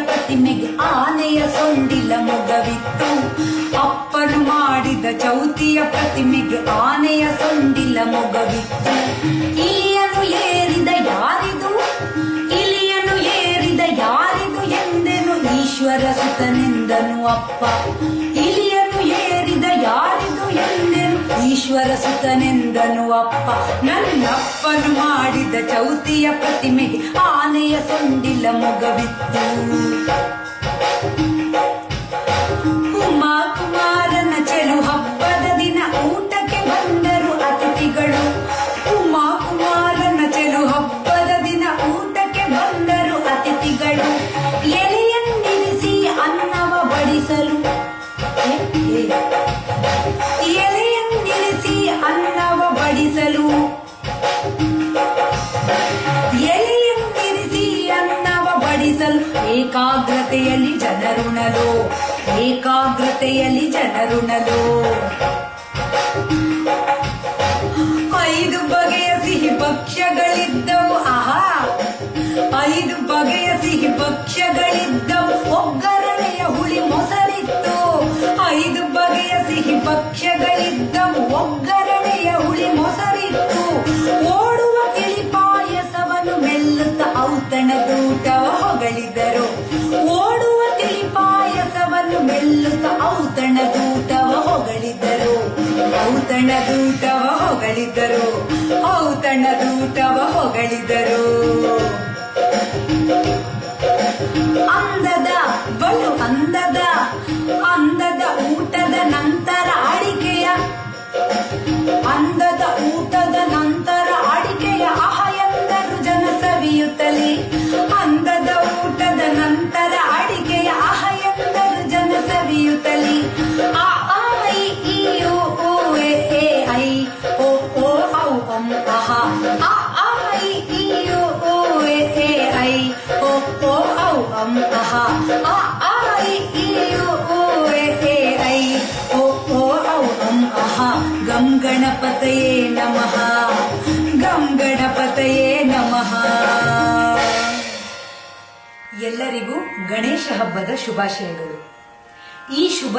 ಪ್ರತಿಮೆಗೆ ಆನೆಯ ಸೊಂಡಿಲ ಮೊಗವಿತ್ತು. ಅಪ್ಪನು ಮಾಡಿದ ಚೌತಿಯ ಪ್ರತಿಮೆಗೆ ಆನೆಯ ಸೊಂಡಿಲ ಮೊಗವಿತ್ತು. ಇಲಿಯನ್ನು ಏರಿದ ಯಾರಿದು, ಇಲಿಯನ್ನು ಏರಿದ ಯಾರಿದು ಎಂದೆನು ಈಶ್ವರ ಸುತನೆಂದನು ಅಪ್ಪ. ಇಲಿಯನ್ನು ಏರಿದ ಯಾರಿದು ಎಂದೆನು ಈಶ್ವರ ಸುತನೆಂದನು ಅಪ್ಪ. ನನ್ನಪ್ಪನು ಮಾಡಿದ ಚೌತಿಯ ಪ್ರತಿಮೆಗೆ ಆನೆಯ ಸೊಂಡಿಲ ಮೊಗವಿತ್ತು. ಉಮಾ ಕುಮಾರನ ಚೆಲು ಹಬ್ಬದ ದಿನ ಊಟಕ್ಕೆ ಬಂದರು ಅತಿಥಿಗಳು. ಉಮಾ ಕುಮಾರನ ಚೆಲು ಹಬ್ಬದ ದಿನ ಊಟಕ್ಕೆ ಬಂದರು ಅತಿಥಿಗಳು. ಎಲೆಯನ್ನಿರಿಸಿ ಅನ್ನವ ಬಡಿಸಲು, ಎಲೆಯನ್ನಿರಿಸಿ ಅನ್ನವ ಬಡಿಸಲು, ಎಲೆಯನ್ನಿರಿಸಿ ಅನ್ನವ ಬಡಿಸಲು ಏಕಾಗ್ರತೆಯಲ್ಲಿ ಜನರುಣಲು, ಏಕಾಗ್ರತೆಯಲ್ಲಿ ಜನರುಣಲು. 5 ಬಗೆಯ ಸಿಹಿ ಭಕ್ಷ್ಯಗಳಿದ್ದವು. ಆಹಾ, 5 ಬಗೆಯ ಸಿಹಿ ಭಕ್ಷ್ಯಗಳಿದ್ದವು. ಒಗ್ಗರಣೆಯ ಹುಳಿ ಮೊಸರಿತ್ತು. 5 ಬಗೆಯ ಸಿಹಿ ಭಕ್ಷ್ಯಗಳಿದ್ದವು. ಒಗ್ಗರಣೆಯ ಹುಳಿ ಮೊಸರಿತ್ತು. ಓಡುವ ತಿಳಿ ಪಾಯಸವನ್ನು ಮೆಲ್ಲುತ್ತ ಔತಣದೂಟವ ಹೊಗಳಿದರು. ಓಡುವ ತಿಳಿ ಪಾಯಸವನ್ನು ಮೆಲ್ಲುತ್ತ ಔತಣದೂಟವ ಹೊಗಳಿದರು. ಔತಣದೂಟವ ಹೊಗಳಿದರು. ಔತಣದೂಟವ ಹೊಗಳಿದರು. ಅಂದದ ಬಲು ಅಂದದ ಅಂದದ ಊಟದ ನಂತರ ಅಡಿಕೆಯ, ಅಂದದ ಊಟದ ನಂತರ ಅಡಿಕೆಯ ಆಹ ಎಂದರು ಜನ ಸವಿಯುತ್ತಲೇ. ಅಂದದ ಊಟದ ನಂತರ ಅಡಿಕೆಯ ಆಹ ಎಂದರು ಜನ ಸವಿಯುತ್ತಲೇ. ಆ ಐ ಈ ಓ ಎ ಐ ಓ ಓ ಔ ಅಂ ಅಹ. ಆ ಐ ಈ ಓ ಎ ಐ ಓ ಓ ಔ ಅಂ ಅಹ. ಆ ಐ ಈ ಓ ಎ ಐ ಓ ಓ ಔ ಅಂ ಅಹ. ಗಂ ಗಣಪತಯೇ ನಮಃ, ಗಂ ಗಣಪತಯೇ ನಮಃ. ಎಲ್ಲರಿಗೂ ಗಣೇಶ ಹಬ್ಬದ ಶುಭಾಶಯಗಳು. ಈ ಶುಭ